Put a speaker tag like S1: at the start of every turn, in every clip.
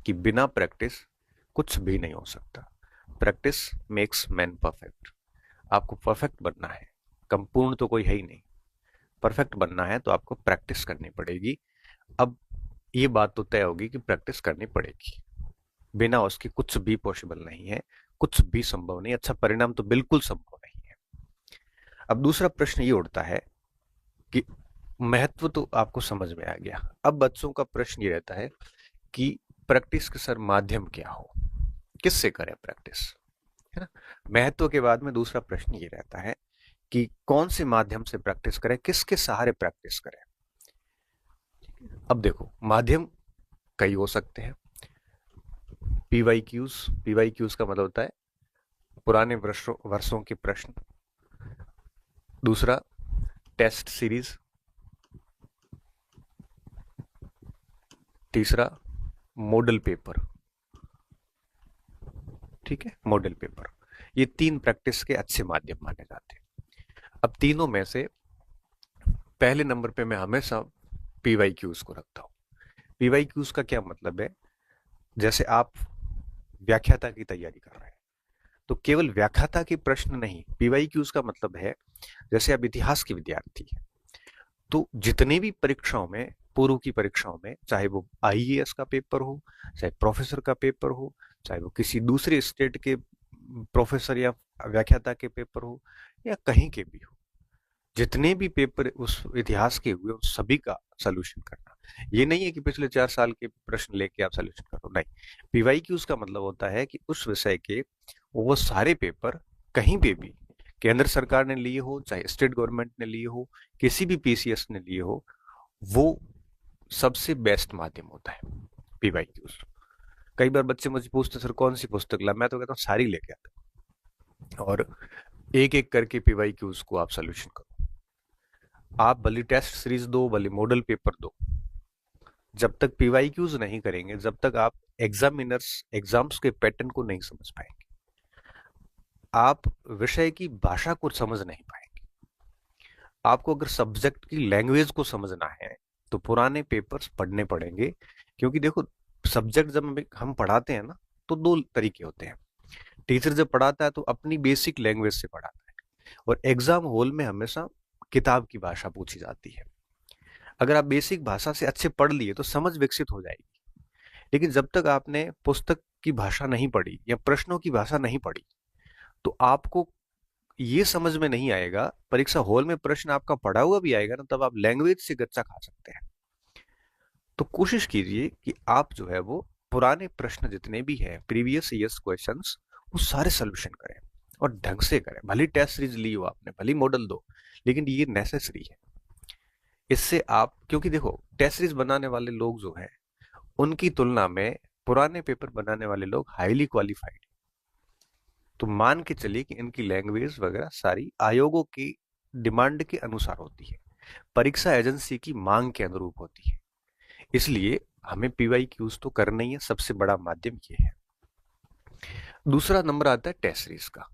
S1: कि बिना प्रैक्टिस कुछ भी नहीं हो सकता। Practice makes man perfect. आपको परफेक्ट बनना है, संपूर्ण तो कोई है ही नहीं, परफेक्ट बनना है तो आपको प्रैक्टिस करनी पड़ेगी। अब ये बात तो तय होगी कि प्रैक्टिस करनी पड़ेगी, बिना उसके कुछ भी पॉसिबल नहीं है, कुछ भी संभव नहीं, अच्छा परिणाम तो बिल्कुल संभव नहीं है। अब दूसरा प्रश्न ये उठता है कि महत्व तो आपको समझ में आ गया, अब बच्चों का प्रश्न ये रहता है कि प्रैक्टिस के सर माध्यम क्या हो, किससे करें प्रैक्टिस, है ना। महत्व के बाद में दूसरा प्रश्न ये रहता है कि कौन से माध्यम से प्रैक्टिस करें, किसके सहारे प्रैक्टिस करें। अब देखो, माध्यम कई हो सकते हैं। पीवाईक्यूज, पीवाईक्यूज का मतलब होता है पुराने वर्षों वर्षों के प्रश्न। दूसरा, टेस्ट सीरीज। तीसरा, मॉडल पेपर। ठीक है, मॉडल पेपर। ये तीन प्रैक्टिस के अच्छे माध्यम माने जाते हैं। अब तीनों में से पहले नंबर पे मैं हमेशा पीवाईक्यूज को रखता हूँ। पीवाईक्यूज का क्या मतलब है, जैसे आप व्याख्याता की तैयारी कर रहे हैं तो केवल व्याख्याता के प्रश्न नहीं, पीवाईक्यूज का मतलब है जैसे आप इतिहास के विद्यार्थी हैं तो जितने भी परीक्षाओं में, पूर्व की परीक्षाओं में, चाहे वो आईएएस का पेपर हो, चाहे प्रोफेसर का पेपर हो, चाहे वो किसी दूसरे स्टेट के प्रोफेसर या व्याख्याता के पेपर हो, या कहीं के भी हो, जितने भी पेपर उस इतिहास के हुए उस सभी का सोल्यूशन करना। ये नहीं है कि पिछले 4 साल के प्रश्न लेके आप सोल्यूशन करो, नहीं। पीवाईक्यूज का मतलब होता है कि उस विषय के वो सारे पेपर कहीं पे भी, केंद्र सरकार ने लिए हो चाहे स्टेट गवर्नमेंट ने लिए हो, किसी भी पीसीएस ने लिए हो, वो सबसे बेस्ट माध्यम होता है पीवाईक्यूज। कई बार बच्चे मुझे पूछते सर कौन सी पुस्तक ला, मैं तो कहता हूँ सारी लेके आते हैं और एक एक करके पीवाईक्यूज को आप सोल्यूशन करो। आप भली टेस्ट सीरीज दो, भली मॉडल पेपर दो, जब तक पीवाईक्यूज नहीं करेंगे, जब तक आप एग्जामिनर्स एग्जाम्स के पैटर्न को नहीं समझ पाएंगे, आप विषय की भाषा को समझ नहीं पाएंगे। आपको अगर सब्जेक्ट की लैंग्वेज को समझना है तो पुराने पेपर्स पढ़ने पड़ेंगे, क्योंकि देखो, सब्जेक्ट जब हम पढ़ाते हैं ना तो दो तरीके होते हैं। टीचर जब पढ़ाता है तो अपनी बेसिक लैंग्वेज से पढ़ाता है, और एग्जाम हॉल में हमेशा किताब की भाषा पूछी जाती है। अगर आप बेसिक भाषा से अच्छे पढ़ लिए तो समझ विकसित हो जाएगी, लेकिन जब तक आपने पुस्तक की भाषा नहीं पढ़ी या प्रश्नों की भाषा नहीं पढ़ी तो आपको ये समझ में नहीं आएगा। परीक्षा हॉल में प्रश्न आपका पढ़ा हुआ भी आएगा ना, तब आप लैंग्वेज से गच्चा खा सकते हैं। तो कोशिश कीजिए कि आप जो है वो पुराने प्रश्न जितने भी हैं, प्रीवियस ईयर्स क्वेश्चंस, वो सारे सोल्यूशन करें और ढंग से करें। भली टेस्ट सीरीज ली हो आपने, भली मॉडल दो, लेकिन ये नेसेसरी है। इससे आप, क्योंकि देखो टेस्ट सीरीज बनाने वाले लोग जो हैं उनकी तुलना में पुराने पेपर बनाने वाले लोग हाईली क्वालिफाइड, तो मान के चलिए कि इनकी लैंग्वेज वगैरह सारी आयोगों की डिमांड के अनुसार होती है, परीक्षा एजेंसी की मांग के अनुरूप होती है। इसलिए हमें पीवाईक्यूज तो करना ही है, सबसे बड़ा माध्यम ये है। दूसरा नंबर आता है टेस्ट सीरीज का।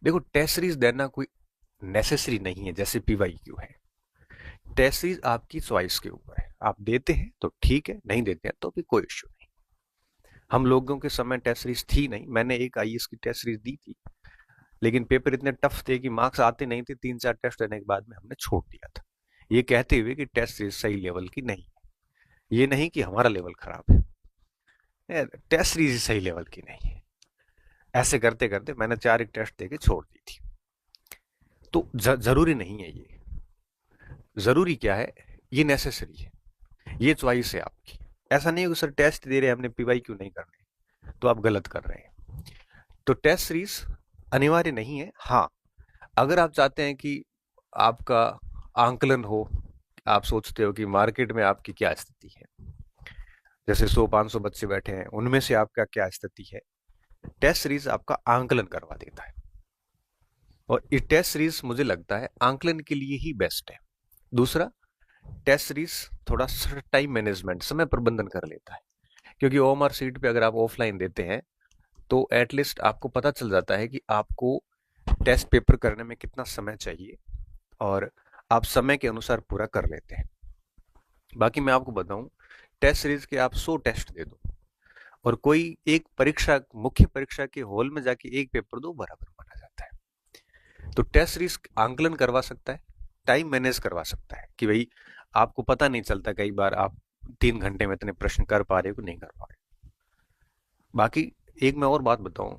S1: देखो, टेस्ट सीरीज देना कोई नेसेसरी नहीं है जैसे पीवाईक्यू है। टेस्ट सीरीज आपकी चॉइस के ऊपर है, आप देते हैं तो ठीक है, नहीं देते हैं तो भी कोई इश्यू नहीं। हम लोगों के समय टेस्ट सीरीज थी नहीं, मैंने एक आईएएस की टेस्ट सीरीज दी थी, लेकिन पेपर इतने टफ थे कि मार्क्स आते नहीं थे, 3-4 टेस्ट देने के बाद में हमने छोड़ दिया था, ये कहते हुए कि टेस्ट सीरीज सही लेवल की नहीं है। ये नहीं कि हमारा लेवल खराब है, टेस्ट सीरीज सही लेवल की नहीं है। ऐसे करते करते मैंने 4 एक टेस्ट देके छोड़ दी थी। तो जरूरी नहीं है ये, जरूरी क्या है, ये नेसेसरी है, ये चॉइस है आपकी। ऐसा नहीं है कि सर टेस्ट दे रहे हैं हमने, पीवाई क्यों नहीं करने, तो आप गलत कर रहे हैं। तो टेस्ट सीरीज अनिवार्य नहीं है। हाँ, अगर आप चाहते हैं कि आपका आंकलन हो, आप सोचते हो कि मार्केट में आपकी क्या स्थिति है, जैसे 100-500 बच्चे बैठे हैं, उनमें से आपका क्या स्थिति है, टेस्ट सीरीज आपका आंकलन करवा देता है। और ये टेस्ट सीरीज मुझे लगता है आंकलन के लिए ही बेस्ट है। दूसरा, टेस्ट सीरीज थोड़ा टाइम मैनेजमेंट, समय प्रबंधन कर लेता है, क्योंकि ओएमआर सीट पे अगर आप ऑफलाइन देते हैं तो एटलीस्ट आपको पता चल जाता है कि आपको टेस्ट पेपर करने में कितना समय चाहिए, और आप समय के अनुसार पूरा कर लेते हैं। बाकी मैं आपको बताऊं, टेस्ट सीरीज के आप 100 टेस्ट दे दो और कोई एक परीक्षा, मुख्य परीक्षा के हॉल में जाके एक पेपर दो, बराबर माना जाता है। तो टेस्ट सीरीज आंकलन करवा सकता है, टाइम मैनेज करवा सकता है कि भाई आपको पता नहीं चलता कई बार आप 3 घंटे में इतने प्रश्न कर पा रहे हो कि नहीं कर पा रहे। बाकी एक मैं और बात बताऊं,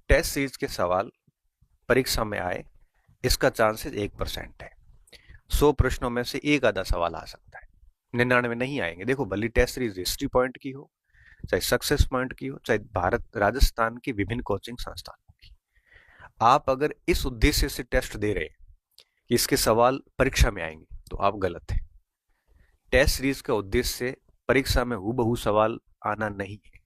S1: टेस्ट सीरीज के सवाल परीक्षा में आए इसका चांसेस 1% है। 100 प्रश्नों में से एक आधा सवाल आ सकता है, 99 नहीं आएंगे। देखो भले टेस्ट सीरीज हिस्ट्री पॉइंट की हो, चाहे सक्सेस पॉइंट की हो, चाहे भारत राजस्थान की विभिन्न कोचिंग संस्थानों की, आप अगर इस उद्देश्य से टेस्ट दे रहे हैं कि इसके सवाल परीक्षा में आएंगे, तो आप गलत हैं। टेस्ट सीरीज का उद्देश्य परीक्षा में हूबहू सवाल आना नहीं है,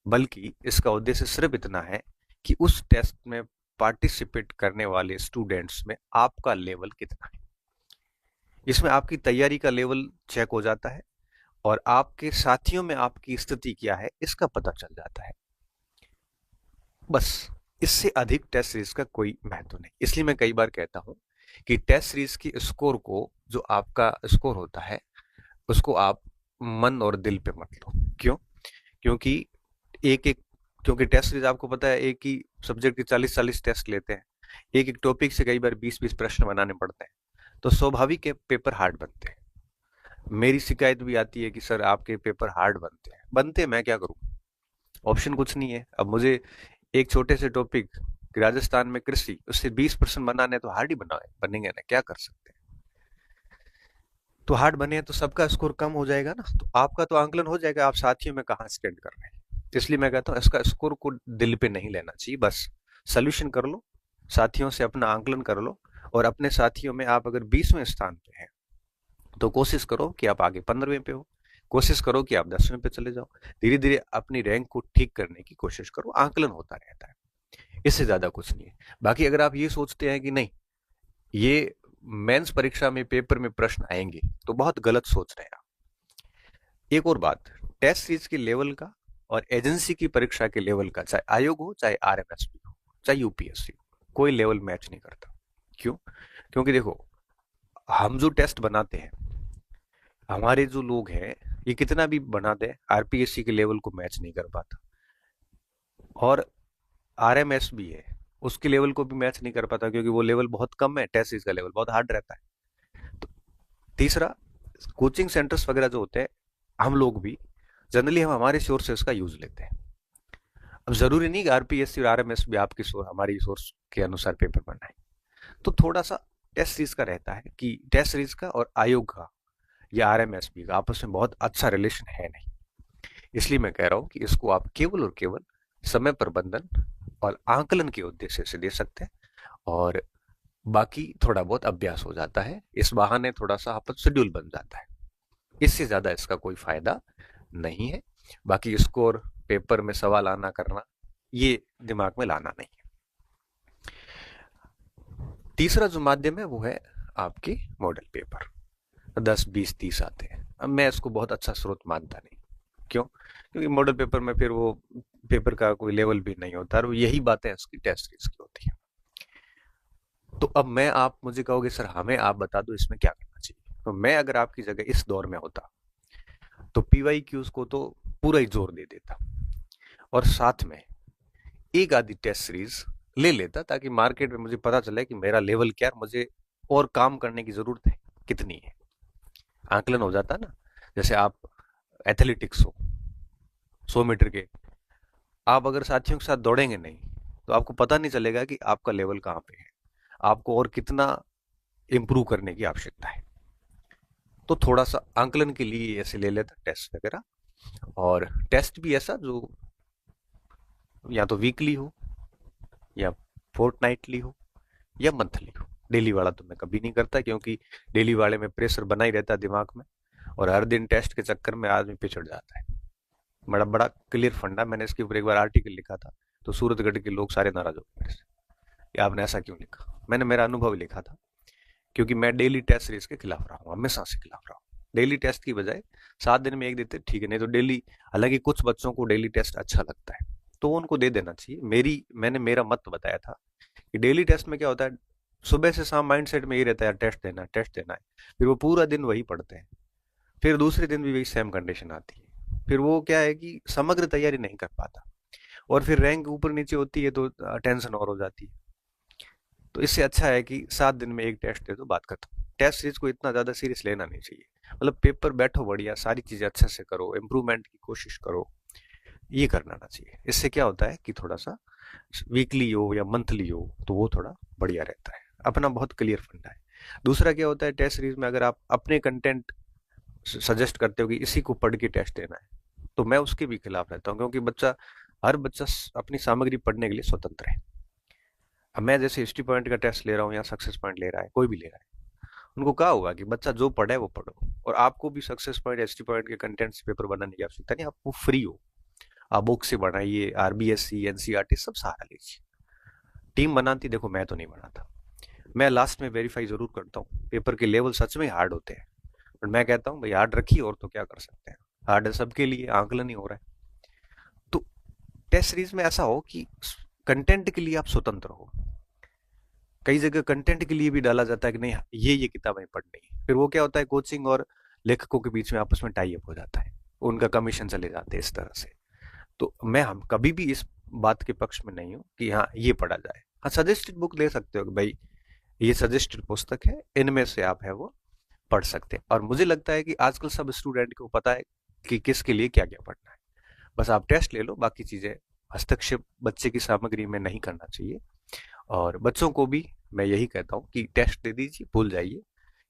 S1: बल्कि इसका उद्देश्य सिर्फ इतना है कि उस टेस्ट में पार्टिसिपेट करने वाले स्टूडेंट्स में आपका लेवल कितना है। इसमें आपकी तैयारी का लेवल चेक हो जाता है और आपके साथियों में आपकी स्थिति क्या है इसका पता चल जाता है। बस इससे अधिक टेस्ट सीरीज का कोई महत्व नहीं। इसलिए मैं कई बार कहता हूं कि टेस्ट सीरीज की स्कोर को, जो आपका स्कोर होता है, उसको आप मन और दिल पे मत लो। क्यों? क्योंकि एक एक क्योंकि टेस्ट सीरीज आपको पता है एक ही सब्जेक्ट के 40-40 टेस्ट लेते हैं, एक एक टॉपिक से कई बार 20-20 प्रश्न बनाने पड़ते हैं, तो स्वाभाविक है पेपर हार्ड बनते हैं। मेरी शिकायत भी आती है कि सर आपके पेपर हार्ड बनते हैं। बनते मैं क्या करूं, ऑप्शन कुछ नहीं है। अब मुझे एक छोटे से टॉपिक राजस्थान में कृषि, उससे 20% बनाने तो हार्ड ही बनेंगे ना, क्या कर सकते हैं। तो हार्ड बने तो सबका स्कोर कम हो जाएगा ना, तो आपका तो आंकलन हो जाएगा आप साथियों में कहाँ स्टैंड कर रहे हैं। इसलिए मैं कहता हूँ इसका स्कोर को दिल पे नहीं लेना चाहिए, बस सोल्यूशन कर लो, साथियों से अपना आंकलन कर लो, और अपने साथियों में आप अगर 20वें स्थान पे हैं तो कोशिश करो कि आप आगे 15वें पे हो, कोशिश करो कि आप 10वें पे चले जाओ। धीरे धीरे अपनी रैंक को ठीक करने की कोशिश करो, आंकलन होता रहता है, इससे ज्यादा कुछ नहीं है। बाकी अगर आप ये सोचते हैं कि नहीं ये मेंस परीक्षा में पेपर में प्रश्न आएंगे, तो बहुत गलत सोच रहे हैं आप। एक और बात, टेस्ट सीरीज के लेवल का और एजेंसी की परीक्षा के लेवल का, चाहे आयोग हो, चाहे आरएमएसबी हो, चाहे यूपीएससी, कोई लेवल मैच नहीं करता। क्यों? क्योंकि देखो हम जो टेस्ट बनाते हैं, हमारे जो लोग हैं, ये कितना भी बना दे आरपीएससी के लेवल को मैच नहीं कर पाता, और आरएमएसबी है उसके लेवल को भी मैच नहीं कर पाता, क्योंकि वो लेवल बहुत कम है, टेस्ट सीरीज का लेवल बहुत हार्ड रहता है। तो तीसरा, कोचिंग सेंटर्स वगैरह जो होते हैं, हम लोग भी जनरली हम हमारे सोर्सेस का यूज लेते हैं। अब जरूरी नहीं कि आरपीएससी और आरएमएस भी आपकी हमारी सोर्स के अनुसार पेपर बनाए, तो थोड़ा सा टेस्ट सीरीज का रहता है कि टेस्ट सीरीज का और आयोग का या आरएमएसबी का आपस में बहुत अच्छा रिलेशन है नहीं। इसलिए मैं कह रहा हूं कि इसको आप केवल और केवल समय प्रबंधन और आंकलन के उद्देश्य से दे सकते हैं, और बाकी थोड़ा बहुत अभ्यास हो जाता है, इस बहाने थोड़ा सा आपका शेड्यूल बन जाता है। इससे ज्यादा इसका कोई फायदा नहीं है। बाकी स्कोर, पेपर में सवाल आना करना, ये दिमाग में लाना नहीं है। तीसरा जो माध्यम है वो है आपके मॉडल पेपर, 10, 20, 30 आते हैं। अब मैं इसको बहुत अच्छा स्रोत मानता नहीं। क्यों? क्योंकि मॉडल पेपर में फिर वो पेपर का कोई लेवल भी नहीं होता, और यही बातें इसकी टेस्ट सीरीज की होती है। तो अब मैं, आप मुझे कहोगे सर हमें आप बता दो इसमें क्या करना चाहिए, तो मैं अगर आपकी जगह इस दौर में होता तो पीवाई क्यूज को तो पूरा ही जोर दे देता, और साथ में एक आधी टेस्ट सीरीज ले लेता, ताकि मार्केट में मुझे पता चले कि मेरा लेवल क्या है, मुझे और काम करने की जरूरत है कितनी है, आंकलन हो जाता ना। जैसे आप एथलेटिक्स हो, 100 मीटर के, आप अगर साथियों के साथ दौड़ेंगे नहीं तो आपको पता नहीं चलेगा कि आपका लेवल कहाँ पे है, आपको और कितना इंप्रूव करने की आवश्यकता है। तो थोड़ा सा आंकलन के लिए ऐसे ले लेता टेस्ट वगैरह, और टेस्ट भी ऐसा जो या तो वीकली हो, या फोर्टनाइटली हो, या मंथली हो। डेली वाला तो मैं कभी नहीं करता, क्योंकि डेली वाले में प्रेशर बना ही रहता है दिमाग में, और हर दिन टेस्ट के चक्कर में आदमी पिछड़ जाता है। बड़ा बड़ा क्लियर फंडा, मैंने इसके ऊपर एक बार आर्टिकल लिखा था, तो सूरतगढ़ के लोग सारे नाराज हो गए मेरे से कि आपने ऐसा क्यों लिखा। मैंने मेरा अनुभव लिखा था, क्योंकि मैं डेली टेस्ट सीरीज के खिलाफ रहा हूँ, हमेशा से खिलाफ रहा हूँ। डेली टेस्ट की बजाय 7 दिन में एक देते ठीक है, नहीं तो डेली, हालांकि कुछ बच्चों को डेली टेस्ट अच्छा लगता है तो उनको दे देना चाहिए। मैंने मेरा मत बताया था कि डेली टेस्ट में क्या होता है, सुबह से शाम माइंडसेट में ये रहता है टेस्ट देना है, टेस्ट देना है, फिर वो पूरा दिन वही पढ़ते हैं, फिर दूसरे दिन भी वही सेम कंडीशन आती है, फिर वो क्या है कि समग्र तैयारी नहीं कर पाता, और फिर रैंक ऊपर नीचे होती है तो टेंशन और हो जाती है। तो इससे अच्छा है कि 7 दिन में एक टेस्ट दे दो, बात खत्म। टेस्ट सीरीज को इतना ज्यादा सीरियस लेना नहीं चाहिए। मतलब पेपर बैठो बढ़िया, सारी चीजें अच्छे से करो, इम्प्रूवमेंट की कोशिश करो, ये करना ना चाहिए। इससे क्या होता है कि थोड़ा सा वीकली हो या मंथली हो तो वो थोड़ा बढ़िया रहता है। अपना बहुत क्लियर फंडा है। दूसरा क्या होता है, टेस्ट सीरीज में अगर आप अपने कंटेंट सजेस्ट करते हो कि इसी को पढ़ के टेस्ट देना है, तो मैं उसके भी खिलाफ रहता हूँ, क्योंकि हर बच्चा अपनी सामग्री पढ़ने के लिए स्वतंत्र है। अब मैं जैसे हिस्ट्री पॉइंट का टेस्ट ले रहा हूँ या सक्सेस पॉइंट ले रहा है, कोई भी ले रहा है, उनको कहा हुआ कि बच्चा जो पढ़े वो पढ़ो, और आपको भी सक्सेस पॉइंट हिस्ट्री पॉइंट के कंटेंट से पेपर बनाने की आवश्यकता नहीं, आपको फ्री हो। आप बुक से बनाइए, आरबीएससी एनसीईआरटी सब सहारा लीजिए। टीम बनाती, देखो मैं तो नहीं बनाता। मैं लास्ट में वेरीफाई जरूर करता हूँ, पेपर के लेवल सच में हार्ड होते हैं, बट मैं कहता हूँ भाई हार्ड रखिए, और तो क्या कर सकते हैं, हार्ड है सबके लिए, आंकलन ही हो रहा है। तो टेस्ट सीरीज में ऐसा हो कि कंटेंट के लिए आप स्वतंत्र हो। कई जगह कंटेंट के लिए भी डाला जाता है कि नहीं ये किताबें पढ़नी है, फिर वो क्या होता है, कोचिंग और लेखकों के बीच में आपस में टाई अप हो जाता है, उनका कमीशन चले जाते हैं इस तरह से। तो मैं हम कभी भी इस बात के पक्ष में नहीं हूँ कि हाँ ये पढ़ा जाए। हाँ, सजेस्टेड बुक ले सकते हो कि भाई ये सजेस्टेड पुस्तक है, इनमें से आप है वो पढ़ सकते हैं। और मुझे लगता है कि आजकल सब स्टूडेंट को पता है कि किसके लिए क्या क्या पढ़ना है। बस आप टेस्ट ले लो, बाकी चीजें हस्तक्षेप बच्चे की सामग्री में नहीं करना चाहिए। और बच्चों को भी मैं यही कहता हूँ कि टेस्ट दे दीजिए, भूल जाइए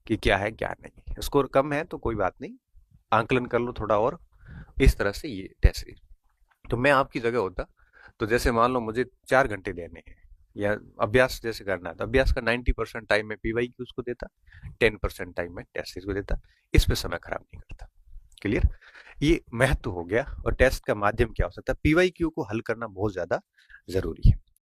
S1: कि क्या है क्या नहीं। स्कोर कम है तो कोई बात नहीं, आंकलन कर लो थोड़ा और, इस तरह से ये टेस्ट। तो मैं आपकी जगह होता, तो जैसे मान लो मुझे 4 घंटे देने हैं या अभ्यास जैसे करना है, तो अभ्यास का 90% टाइम में पीवाई क्यूज को देता, 10% टाइम में टेस्ट सीरीज को देता। इस पे समय खराब नहीं करता। क्लियर? ये महत्व हो गया। और टेस्ट का माध्यम क्या हो सकता है, पीवाई क्यू को हल करना बहुत ज्यादा जरूरी है।